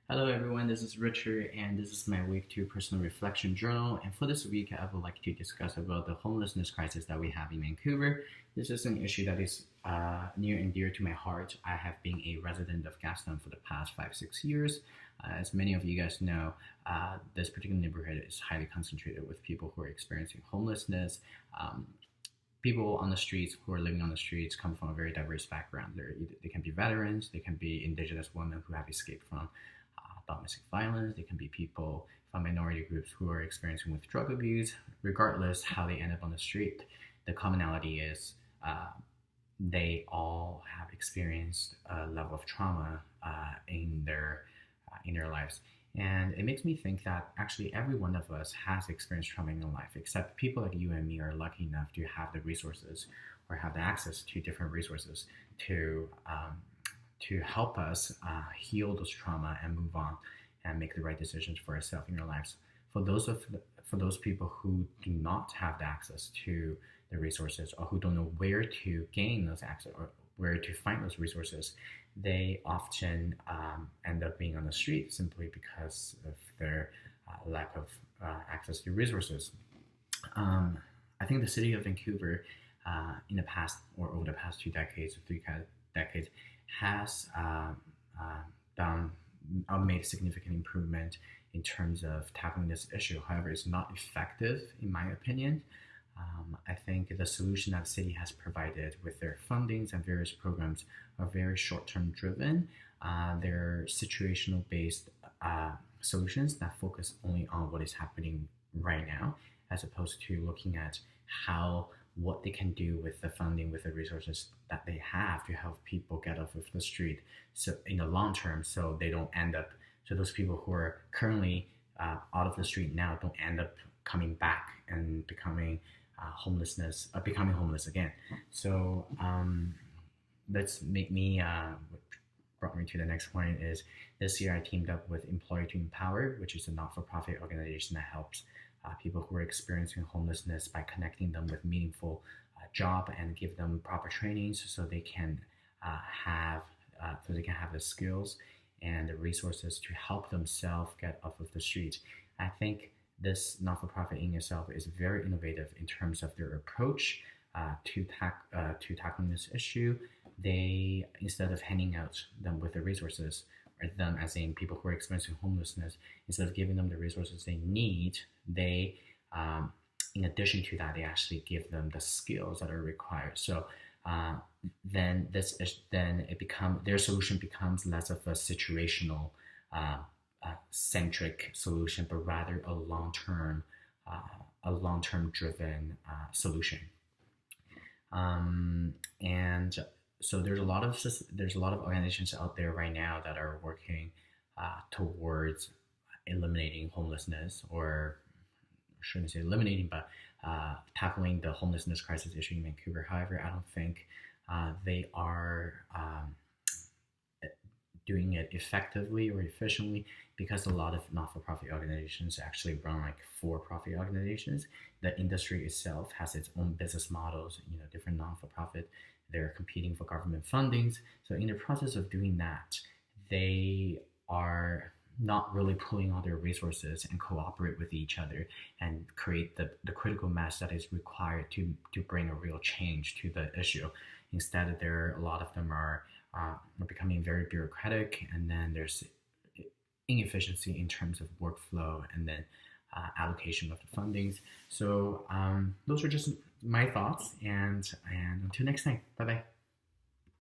Hello everyone, this is Richard and this is my week 2 personal reflection journal, and for this week I would like to discuss about the homelessness crisis that we have in Vancouver. This is an issue that is near and dear to my heart. I have been a resident of Gaston for the past 5-6 years. As many of you guys know, this particular neighborhood is highly concentrated with people who are experiencing homelessness. People on the streets who are living on the streets come from a very diverse background. They can be veterans, they can be indigenous women who have escaped from domestic violence. They can be people from minority groups who are experiencing with drug abuse. Regardless how they end up on the street, the commonality is they all have experienced a level of trauma in their lives. And it makes me think that actually every one of us has experienced trauma in their life, except people like you and me are lucky enough to have the resources or have the access to different resources to help us heal those trauma and move on and make the right decisions for ourselves in our lives. For those people who do not have the access to the resources or who don't know where to gain those access or where to find those resources, they often end up being on the street simply because of their lack of access to resources. I think the city of Vancouver in the past or over the past 2 decades or 3 decades has made significant improvement in terms of tackling this issue. However, it's not effective in my opinion. I think the solution that the city has provided with their fundings and various programs are very short-term driven. They're situational based solutions that focus only on what is happening right now, as opposed to looking at what they can do with the funding, with the resources that they have to help people get off of the street. So in the long term, so they don't end up, so those people who are currently out of the street now don't end up coming back and becoming homeless again. So that's make me brought me to the next point is this year I teamed up with Employer to Empower, which is a not-for-profit organization that helps people who are experiencing homelessness by connecting them with meaningful job and give them proper trainings so they can have the skills and the resources to help themselves get off of the street. I think this not-for-profit in itself is very innovative in terms of their approach to tackling this issue. They, instead of handing out them with the resources, or them as in people who are experiencing homelessness, instead of giving them the resources they need, they, in addition to that, they actually give them the skills that are required. So then their solution becomes less of a situational centric solution, but rather a long-term driven solution. And so there's a lot of organizations out there right now that are working towards eliminating homelessness, or I shouldn't say eliminating, but tackling the homelessness crisis issue in Vancouver. However, I don't think they are doing it effectively or efficiently, because a lot of not-for-profit organizations actually run like for-profit organizations. The industry itself has its own business models, different non-for-profit. They're competing for government fundings. So in the process of doing that, they are not really pulling all their resources and cooperate with each other and create the critical mass that is required to bring a real change to the issue. Instead, a lot of them are becoming very bureaucratic, and then there's inefficiency in terms of workflow and then allocation of the fundings. So those are just my thoughts, and until next time, bye bye.